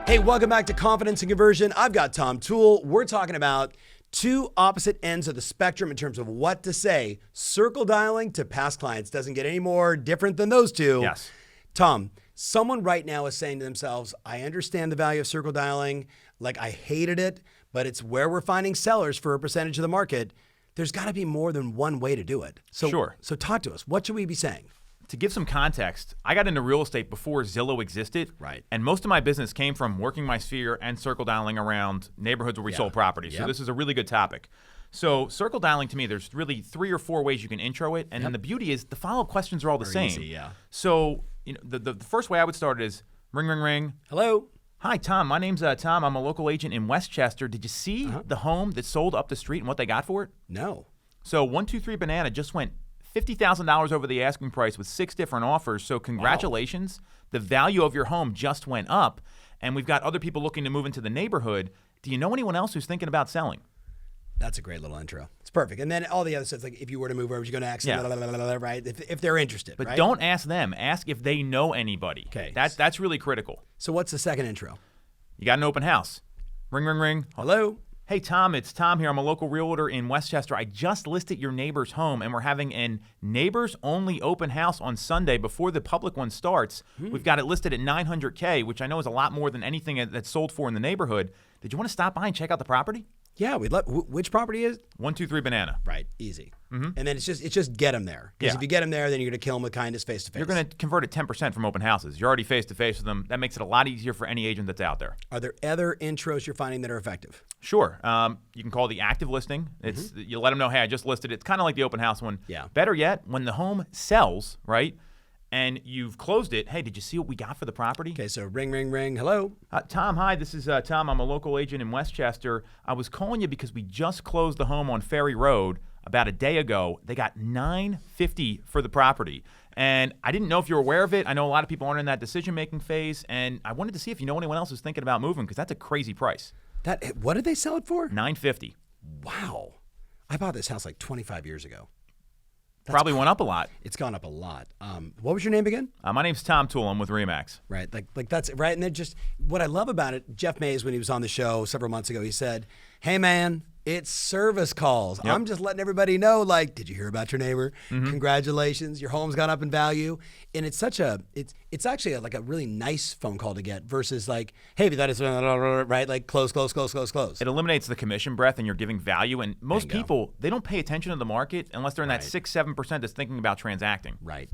Hey, welcome back to Confidence and Conversion. I've got Tom Toole. We're talking about two opposite ends of the spectrum in terms of what to say. Circle dialing to past clients doesn't get any more different than those two. Yes. Tom, someone right now is saying to themselves, I understand the value of circle dialing. Like, I hated it, but it's where we're finding sellers for a percentage of the market. There's got to be more than one way to do it. Sure. So talk to us. What should we be saying? To give some context, I got into real estate before Zillow existed. Right. And most of my business came from working my sphere and circle dialing around neighborhoods where we sold properties. So this is a really good topic. So circle dialing, to me, there's really 3 or 4 ways you can intro it. And then the beauty is the follow-up questions are all the same. Easy, yeah. So the first way I would start is ring, ring, ring. Hello. Hi, Tom. My name's Tom. I'm a local agent in Westchester. Did you see the home that sold up the street and what they got for it? No. So 123 Banana just went $50,000 over the asking price with 6 different offers. So congratulations. Wow. The value of your home just went up, and we've got other people looking to move into the neighborhood. Do you know anyone else who's thinking about selling? That's a great little intro. It's perfect. And then all the other stuff, like if you were to move over, you're going to ask them, right? If they're interested, but right? Don't ask them. Ask if they know anybody. Okay. That's really critical. So what's the second intro? You got an open house. Ring, ring, ring. Hello. Hey, Tom, it's Tom here. I'm a local realtor in Westchester. I just listed your neighbor's home, and we're having a neighbors-only open house on Sunday before the public one starts. We've got it listed at $900K, which I know is a lot more than anything that's sold for in the neighborhood. Did you want to stop by and check out the property? Yeah, we'd love. Which property is? 123 Banana. Right, easy. And then it's just get them there. Because if you get them there, then you're going to kill them with kindness face to face. You're going to convert at 10% from open houses. You're already face to face with them. That makes it a lot easier for any agent that's out there. Are there other intros you're finding that are effective? Sure. You can call the active listing. It's you let them know, hey, I just listed it. It's kind of like the open house one. Yeah. Better yet, when the home sells, right, and you've closed it, hey, did you see what we got for the property? Okay, so ring, ring, ring. Hello. Tom, hi. This is Tom. I'm a local agent in Westchester. I was calling you because we just closed the home on Ferry Road about a day ago. They got $950 for the property. And I didn't know if you were aware of it. I know a lot of people aren't in that decision-making phase. And I wanted to see if you know anyone else who's thinking about moving, because that's a crazy price. What did they sell it for? $950. Wow. I bought this house like 25 years ago. Probably went up a lot. It's gone up a lot. What was your name again? My name's Tom Toole. I'm with Remax. Right, like that's right. And then just what I love about it, Jeff Mays, when he was on the show several months ago, he said, "Hey man, it's service calls. I'm just letting everybody know, like, did you hear about your neighbor? Congratulations, your home's gone up in value." And it's it's actually like a really nice phone call to get versus like, hey, if you thought it's right, like close. It eliminates the commission breath, and you're giving value. And most people, they don't pay attention to the market unless they're in that 6-7% that's thinking about transacting. Right.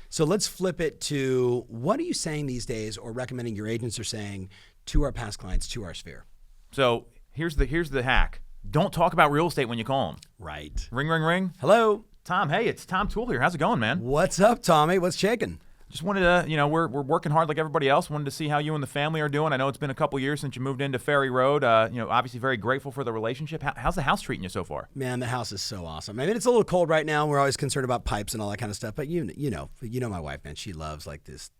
So let's flip it to, what are you saying these days, or recommending your agents are saying to our past clients, to our sphere? So here's the hack. Don't talk about real estate when you call them. Right. Ring, ring, ring. Hello. Tom, hey, it's Tom Toole here. How's it going, man? What's up, Tommy? What's shaking? Just wanted to, we're working hard like everybody else. Wanted to see how you and the family are doing. I know it's been a couple years since you moved into Ferry Road. Obviously very grateful for the relationship. How's the house treating you so far? Man, the house is so awesome. I mean, it's a little cold right now. We're always concerned about pipes and all that kind of stuff. But you know my wife, man. She loves like this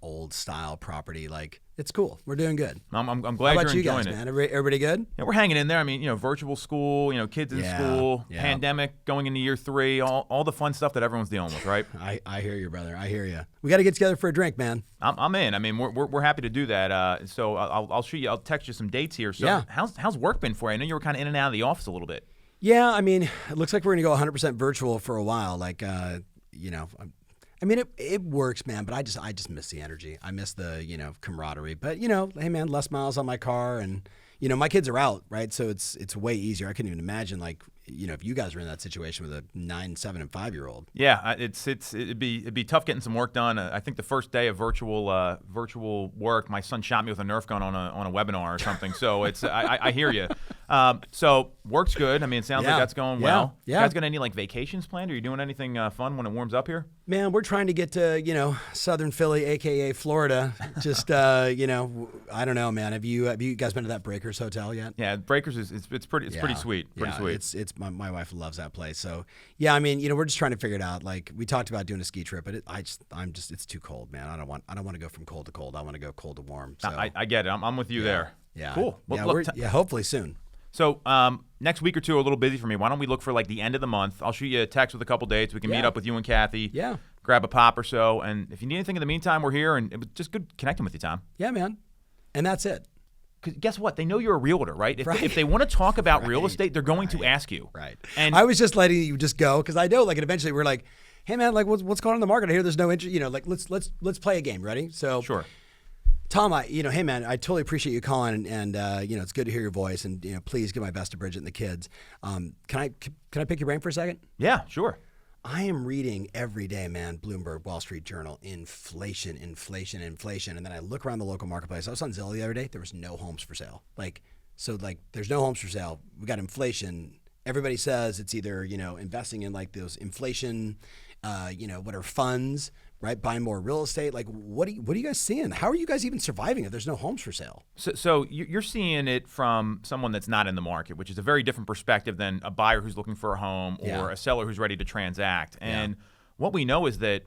old style property. Like, it's cool. We're doing good. I'm glad How about you're you enjoying guys, it. man? Everybody good? Yeah, we're hanging in there. I mean, virtual school, kids in school, pandemic going into year 3, all the fun stuff that everyone's dealing with, right? I hear you, brother. I hear you. We got to get together for a drink, man. I'm in. I mean, we're happy to do that. So I'll shoot you. I'll text you some dates here. So how's work been for you? I know you were kind of in and out of the office a little bit. Yeah, I mean, it looks like we're gonna go 100% virtual for a while. Like, I mean, it works, man. But I just miss the energy. I miss the camaraderie. But hey, man, less miles on my car, and my kids are out, right? So it's way easier. I couldn't even imagine like if you guys were in that situation with a 9, 7, and 5-year-old. Yeah, it'd be tough getting some work done. I think the first day of virtual work, my son shot me with a Nerf gun on a webinar or something. So I hear you. So work's good. I mean, it sounds like that's going well. Yeah. You guys got any like vacations planned? Are you doing anything fun when it warms up here? Man, we're trying to get to Southern Philly, aka Florida. Just I don't know, man. Have you guys been to that Breakers Hotel yet? Yeah, Breakers is pretty sweet. Pretty sweet. It's my wife loves that place. So yeah, I mean, we're just trying to figure it out. Like, we talked about doing a ski trip, but it's too cold, man. I don't want to go from cold to cold. I want to go cold to warm. So I get it. I'm with you there. Yeah. Cool. Well, hopefully soon. So next week or two are a little busy for me. Why don't we look for like the end of the month? I'll shoot you a text with a couple dates. We can meet up with you and Kathy. Yeah. Grab a pop or so. And if you need anything in the meantime, we're here. And it was just good connecting with you, Tom. Yeah, man. And that's it. Because guess what? They know you're a realtor, right? Right. If they want to talk about real estate, they're going to ask you. Right. And I was just letting you just go because I know, like, and eventually we're like, hey man, like, what's going on in the market? I hear there's no interest. You know, like, let's play a game. Ready? So sure. Tom, hey man, I totally appreciate you calling, and it's good to hear your voice, and please give my best to Bridget and the kids. Can I pick your brain for a second? Yeah, sure. I am reading every day, man, Bloomberg, Wall Street Journal, inflation. And then I look around the local marketplace. I was on Zillow the other day. There was no homes for sale. There's no homes for sale. We got inflation. Everybody says it's either, investing in like those inflation, whatever funds, right? Buying more real estate. Like, what are you guys seeing? How are you guys even surviving if there's no homes for sale? So you're seeing it from someone that's not in the market, which is a very different perspective than a buyer who's looking for a home or a seller who's ready to transact. And what we know is that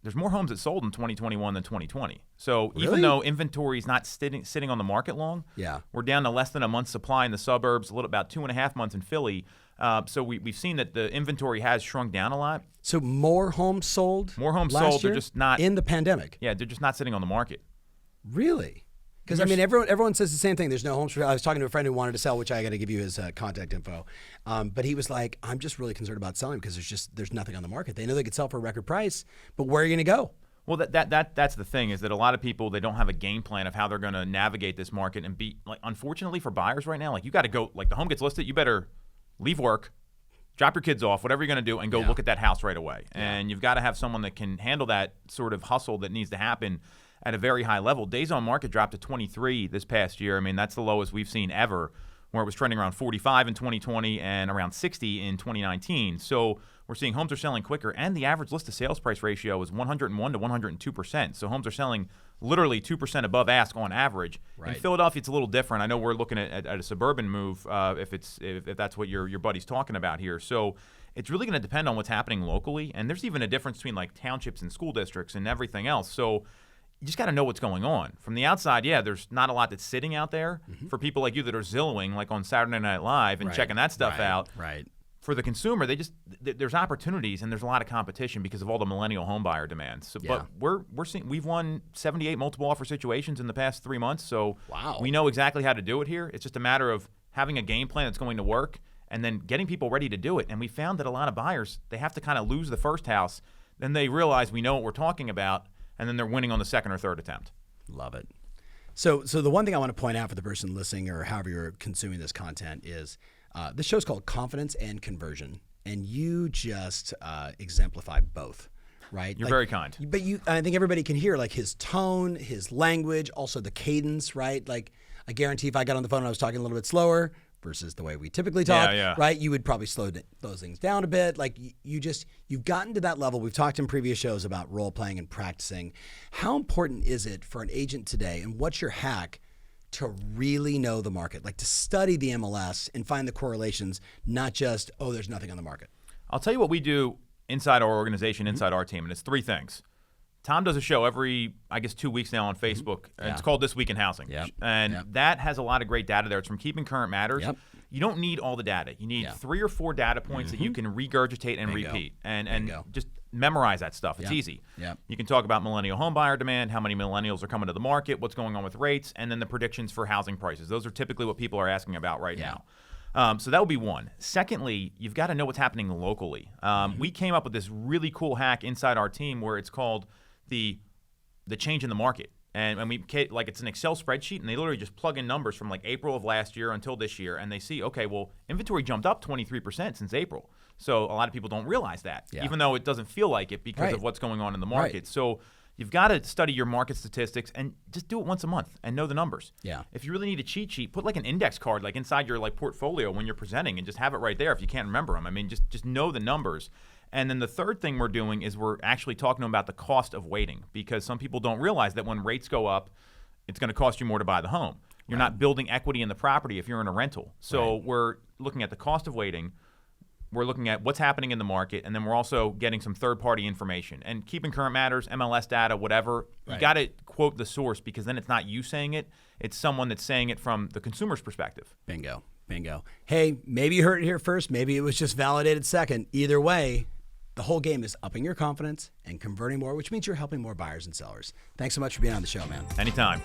there's more homes that sold in 2021 than 2020. So even though inventory is not sitting on the market long, we're down to less than a month's supply in the suburbs, about 2.5 months in Philly. So we've seen that the inventory has shrunk down a lot. So more homes sold? More homes last sold. year? They're just not in the pandemic. Yeah, they're just not sitting on the market. Really? Because everyone says the same thing. There's no homes for. I was talking to a friend who wanted to sell, which I got to give you his contact info. But he was like, "I'm just really concerned about selling because there's nothing on the market. They know they could sell for a record price, but where are you going to go?" Well, that's the thing, is that a lot of people, they don't have a game plan of how they're going to navigate this market and be like. Unfortunately for buyers right now, like, you got to go. Like, the home gets listed, you better leave work, drop your kids off, whatever you're going to do, and go look at that house right away. And you've got to have someone that can handle that sort of hustle that needs to happen at a very high level. Days on market dropped to 23 this past year. I mean, that's the lowest we've seen ever, where it was trending around 45 in 2020 and around 60 in 2019. So we're seeing homes are selling quicker, and the average list to sales price ratio is 101 to 102%. So homes are selling literally 2% above ask on average. Right. In Philadelphia, it's a little different. I know we're looking at a suburban move if that's what your buddy's talking about here. So it's really going to depend on what's happening locally, and there's even a difference between like townships and school districts and everything else. So you just got to know what's going on. From the outside, there's not a lot that's sitting out there for people like you that are Zillowing, like on Saturday Night Live and checking that stuff out. Right. For the consumer, there's opportunities and there's a lot of competition because of all the millennial home buyer demands. So, but we're seeing, we've won 78 multiple offer situations in the past 3 months. So we know exactly how to do it here. It's just a matter of having a game plan that's going to work and then getting people ready to do it. And we found that a lot of buyers, they have to kind of lose the first house, then they realize we know what we're talking about, and then they're winning on the second or third attempt. Love it. So the one thing I want to point out for the person listening or however you're consuming this content is this show's called Confidence and Conversion, and you just exemplify both, right? You're very kind. But I think everybody can hear like his tone, his language, also the cadence, right? Like, I guarantee if I got on the phone and I was talking a little bit slower versus the way we typically talk, right? You would probably slow those things down a bit. Like, you've gotten to that level. We've talked in previous shows about role playing and practicing. How important is it for an agent today, and what's your hack to really know the market, like to study the MLS and find the correlations, not just, there's nothing on the market? I'll tell you what we do inside our organization, inside our team, and it's 3 things. Tom does a show every, 2 weeks now on Facebook. And it's called This Week in Housing. That has a lot of great data there. It's from Keeping Current Matters. You don't need all the data. You need 3 or 4 data points that you can regurgitate and repeat. And just memorize that stuff. It's easy. You can talk about millennial home buyer demand, how many millennials are coming to the market, what's going on with rates, and then the predictions for housing prices. Those are typically what people are asking about right now. So that would be one. Secondly, you've got to know what's happening locally. We came up with this really cool hack inside our team where it's called the change in the market. And we, like, it's an Excel spreadsheet, and they literally just plug in numbers from like April of last year until this year, and they see, okay, well, inventory jumped up 23% since April. So a lot of people don't realize that, even though it doesn't feel like it because of what's going on in the market. So you've got to study your market statistics and just do it once a month and know the numbers. If you really need a cheat sheet, put like an index card like inside your like portfolio when you're presenting, and just have it right there if you can't remember them. I mean, just know the numbers. And then the third thing we're doing is we're actually talking about the cost of waiting, because some people don't realize that when rates go up, it's going to cost you more to buy the home. You're not building equity in the property if you're in a rental. So we're looking at the cost of waiting. We're looking at what's happening in the market, and then we're also getting some third-party information. And Keeping Current Matters, MLS data, whatever, you got to quote the source, because then it's not you saying it. It's someone that's saying it from the consumer's perspective. Bingo. Hey, maybe you heard it here first. Maybe it was just validated second. Either way, the whole game is upping your confidence and converting more, which means you're helping more buyers and sellers. Thanks so much for being on the show, man. Anytime.